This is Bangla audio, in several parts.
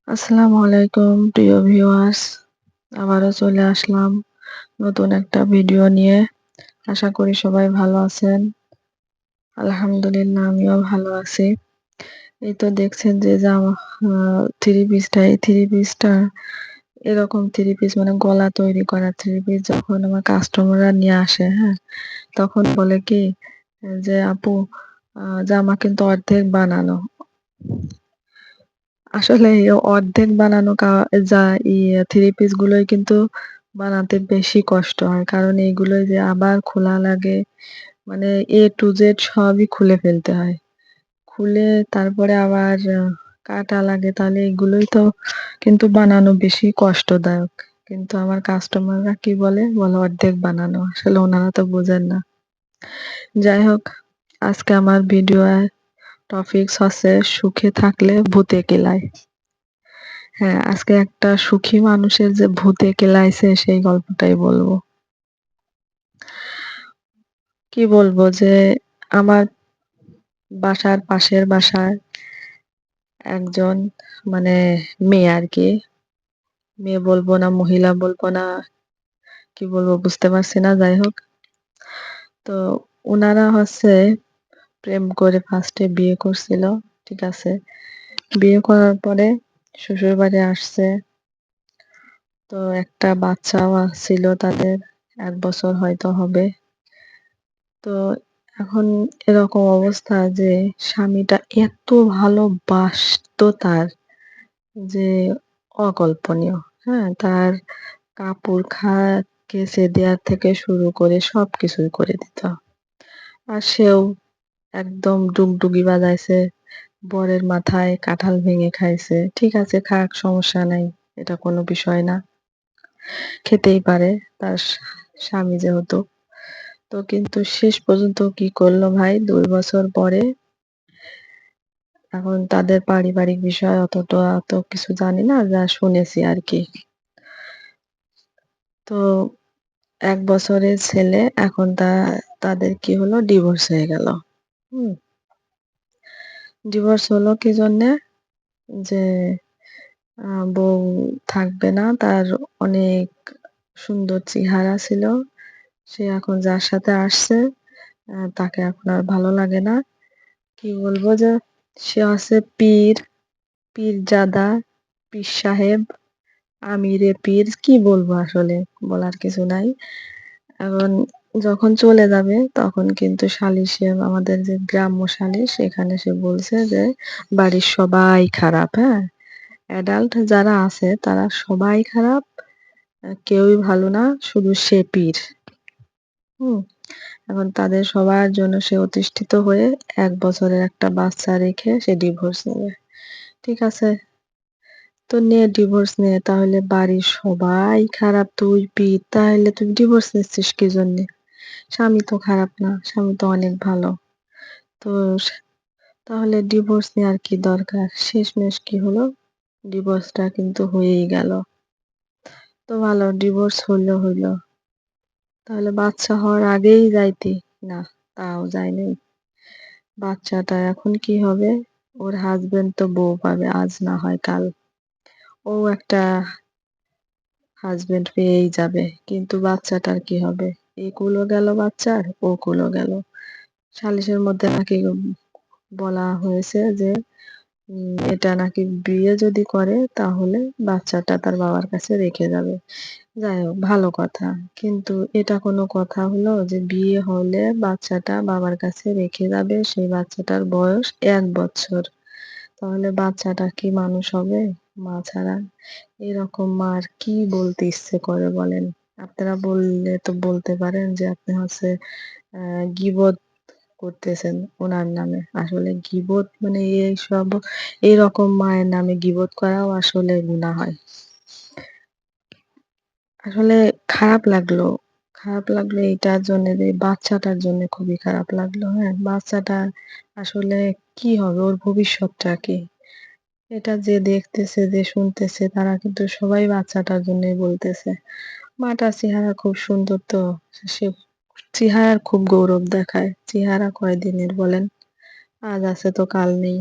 আসসালামু আলাইকুম প্রিয় ভিউয়ার্স। আবারও চলে আসলাম নতুন একটা ভিডিও নিয়ে। আশা করি সবাই ভালো আছেন। আলহামদুলিল্লাহ আমিও ভালো আছি। এই তো দেখছেন যে জামা থ্রি পিসটা এই থ্রি পিসটা এরকম থ্রি পিস মানে গলা তৈরি করা থ্রি পিস যখন আমার কাস্টমাররা নিয়ে আসে, হ্যাঁ? তখন বলে কি যে আপু জামা কিন্তু অর্ধেক বানানো। আসলে এই অর্ধেক বানানো যা থ্রি পিস গুলোই কিন্তু বানাতে বেশি কষ্ট হয়। কারণ এইগুলোই যে আবার খোলা লাগে। মানে A to Z সবই খুলে ফেলতে হয়। খুলে তারপরে আবার কাটা লাগে। তাহলে এগুলোই তো কিন্তু বানানো বেশি কষ্টদায়ক। কিন্তু আমার কাস্টমাররা কি বলে? বলে অর্ধেক বানানো। আসলে ওনারা তো বোঝেন না। যাই হোক, আজকে আমার ভিডিও টপিকস হচ্ছে সুখে থাকলে ভূতে কিলায়। হ্যাঁ, আজকে একটা সুখী মানুষের যে ভূতে কেলাইছে সেই গল্পটাই বলবো। কি বলবো যে আমার বাসার পাশের বাসার একজন মানে মেয়ে আরকি। মেয়ে বলবো না মহিলা বলবো না, কি বলবো বুঝতে পারছি না। যাই হোক, তো উনারা হচ্ছে প্রেম করে ফার্স্টে বিয়ে করছিল। ঠিক আছে? বিয়ে করার পরে শ্বশুরবাড়ি আসছে। তো একটা বাচ্চাও ছিল তাদের। ১ বছর হয়তো হবে। তো এখন এরকম অবস্থা যে স্বামীটা এত ভালোবাসতো তার যে অকল্পনীয়। হ্যাঁ? তার কাপড় কেচে দেওয়ার থেকে শুরু করে সবকিছুই করে দিত। আর সেও একদম ডুগডুগি বাজাইছে। বরের মাথায় কাঁঠাল ভেঙে খাইছে। ঠিক আছে খাক সমস্যা নাই। এটা কোনো বিষয় না। খেতেই পারে তার স্বামী যেহেতু। তো কিন্তু শেষ পর্যন্ত কি করলো ভাই ২ বছর পরে এখন তাদের পারিবারিক বিষয় অত কিছু জানি না, যা শুনেছি আরকি। তো ১ বছরের ছেলে এখন তাদের কি হলো ডিভোর্স হয়ে গেল। হুম? ডিভোর্স হলো কি জন্যে? যে বউ থাকবে না। তার অনেক সুন্দর চেহারা ছিল। সে এখন যার সাথে আসছে তাকে এখন আর ভালো লাগে না। কি বলবো যে সে হচ্ছে পীরজাদা, পীর সাহেব, আমিরে পীর কি বলবো আসলে বলার কিছু নাই। এখন যখন চলে যাবে তখন কিন্তু সালিশে আমাদের যে গ্রাম্য সালিশ এখানে সে বলছে যে বাড়ির সবাই খারাপ, হ্যাঁ? অ্যাডাল্ট যারা আছে তারা সবাই খারাপ। কেউই ভালো না শুধু সে পীর। হুম? এখন তাদের সবার জন্য সে অতিষ্ঠিত হয়ে ১ বছরের একটা বাচ্চা রেখে সে ডিভোর্স নেবে। ঠিক আছে? তো নে ডিভোর্স নে তাহলে বাড়ির সবাই খারাপ তুই পীর তাহলে তুই ডিভোর্স নিচ্ছিস কি জন্যে? স্বামী তো খারাপ না, স্বামী তো অনেক ভালো। তো তাহলে ডিভোর্স নেওয়ার কি দরকার? শেষমেশ কি হলো? ডিভোর্সটা কিন্তু হয়েই গেল। তো ভালো ডিভোর্স হইলো হইলো। তাহলে বাচ্চা হওয়ার আগেই যাইতি? না, তাও যায় নাই। বাচ্চাটা এখন কি হবে? ওর হাসব্যান্ড তো বউ পাবে আজ না হয় কাল। ও একটা হাসব্যান্ড পেয়েই যাবে। কিন্তু বাচ্চাটার কি হবে? এই কুলও গেল বাচ্চার, ও কুলও গেল। সালিশের মধ্যে নাকি বলা হয়েছে যে এটা নাকি বিয়ে যদি করে তাহলে বাচ্চাটা তার বাবার কাছে রেখে যাবে। যাই হোক ভালো কথা। কিন্তু এটা কোনো কথা হলো যে বিয়ে হলে বাচ্চাটা বাবার কাছে রেখে যাবে, সেই বাচ্চাটার বয়স ১ বছর। তাহলে বাচ্চাটা কি মানুষ হবে? মা ছাড়া? এরকম মার কি বলতে ইচ্ছে করে বলেন? আপনারা বললে তো বলতে পারেন যে আপনি হচ্ছে গীবত করতেছেন উনার নামে। আসলে গীবত মানে এইরকম মায়ের নামে গীবত করাও আসলে গুনাহ হয়। আসলে খারাপ লাগলো। খারাপ লাগলো এইটার জন্যে যে বাচ্চাটার জন্যে খুবই খারাপ লাগলো, হ্যাঁ? বাচ্চাটা আসলে কি হবে? ওর ভবিষ্যৎটা কি? এটা যে দেখতেছে, যে শুনতেছে তারা কিন্তু সবাই বাচ্চাটার জন্যই বলতেছে। মাটার চেহারা খুব সুন্দর তো। সে চেহারার খুব গৌরব দেখায়। চেহারা কয়দিনের বলেন? আজ আছে তো কাল নেই।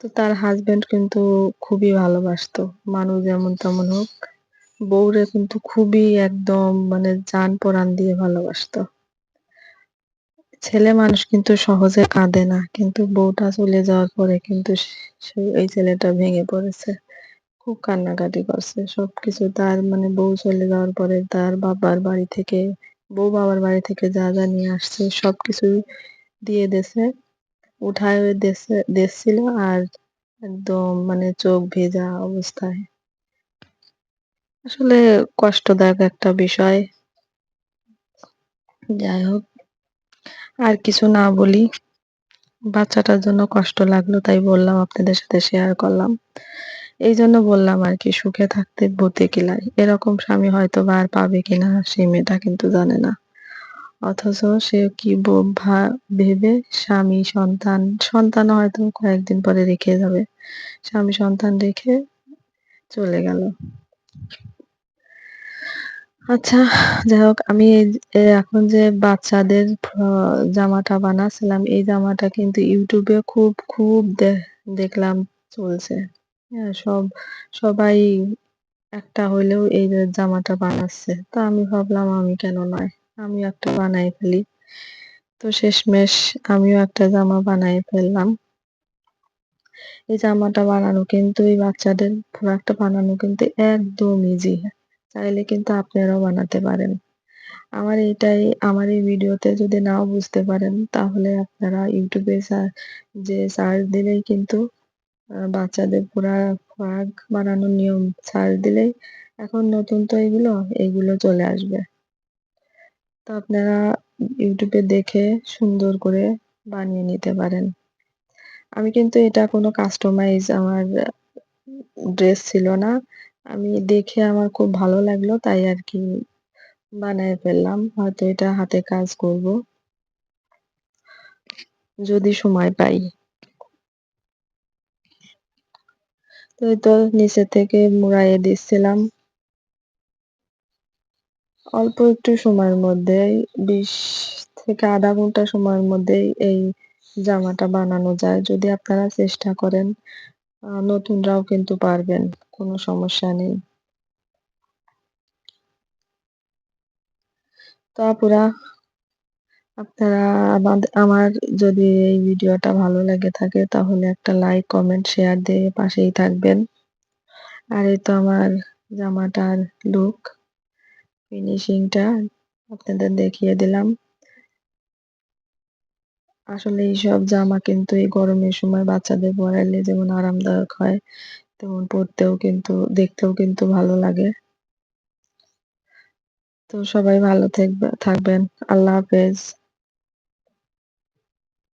তো তার হাসব্যান্ড কিন্তু খুবই ভালোবাসতো। মানুষ যেমন তেমন হোক, বউরে কিন্তু খুবই একদম মানে জান-প্রাণ দিয়ে ভালোবাসতো। ছেলে মানুষ কিন্তু সহজে কাঁদে না। কিন্তু বউটা চলে যাওয়ার পরে কিন্তু এই ছেলেটা ভেঙে পড়েছে। খুব কান্নাকাটি করছে। সবকিছু তার মানে বউ চলে যাওয়ার পরে তার বাবার বাড়ি থেকে বউ বাবার বাড়ি থেকে যা নিয়ে আসছে সবকিছুই দিয়ে দিছে। উঠায়ও দিচ্ছিল আর একদম মানে চোখ ভেজা অবস্থায়। আসলে কষ্টদায়ক একটা বিষয়। যাই হোক, আর কিছু না বলি। বাচ্চাটার জন্য কষ্ট লাগলো তাই বললাম আপনাদের সাথে শেয়ার করলাম। এইজন্য বললাম আরকি সুখে থাকতে বউতে কিলাই। এরকম স্বামী হয়তোবা আর পাবে কিনা সেই মেয়েটা কিন্তু জানে না। অথচ সে কি ভেবে স্বামী, সন্তানও হয়তো কয়েকদিন পরে রেখে যাবে। স্বামী সন্তান রেখে চলে গেল। আচ্ছা, যাই হোক আমি এখন যে বাচ্চাদের জামাটা বানাচ্ছিলাম এই জামাটা কিন্তু YouTube এ খুব দেখলাম চলছে। হ্যাঁ, সবাই একটা হইলেও এই যে জামাটা বানাচ্ছে। তো আমি ভাবলাম আমি কেন নয়? আমিও একটা বানায় ফেলি। তো শেষমেশ আমিও একটা জামা বানায় ফেললাম। এই জামাটা বানানো কিন্তু এই বাচ্চাদের ফ্রকটা বানানো কিন্তু একদম ইজি। চাইলে কিন্তু আপনারাও বানাতে পারেন। আমার এই ভিডিওতে যদি নাও বুঝতে পারেন তাহলে আপনারা YouTube এ সার্চ দিলেই কিন্তু বাচ্চাদের ফ্রক বানানোর নিয়ম সার্চ দিলেই এখন নতুন তো এগুলো চলে আসবে। তো আপনারা YouTube এ দেখে সুন্দর করে বানিয়ে নিতে পারেন। আমি কিন্তু এটা কোনো কাস্টমাইজ আমার ড্রেস ছিল না। আমি দেখে আমার খুব ভালো লাগলো তাই আরকি বানায় ফেললাম। হয়তো এটা হাতে কাজ করব যদি সময় পাই। তো এই তো নিচে থেকে মুড়াইয়ে দিচ্ছিলাম। অল্প একটু সময়ের মধ্যেই ২০ থেকে ০.৫ ঘন্টা সময়ের মধ্যেই এই জামাটা বানানো যায়। যদি আপনারা চেষ্টা করেন, নতুনরাও কিন্তু পারবেন। কোনো সমস্যা নেই। তো আপুরা আপনারা আমার যদি এই ভিডিওটা ভালো লেগে থাকে তাহলে একটা লাইক, কমেন্ট, শেয়ার দিয়ে পাশেই থাকবেন। আর এই তো আমার জামাটার লুক ফিনিশিংটা আপনাদের দেখিয়ে দিলাম। আসলে এইসব জামা কিন্তু এই গরমের সময় বাচ্চাদের পরাইলে যেমন আরামদায়ক হয়, তেমন পড়তেও কিন্তু দেখতেও কিন্তু ভালো লাগে। তো সবাই ভালো থাকবেন। আল্লাহ হাফেজ।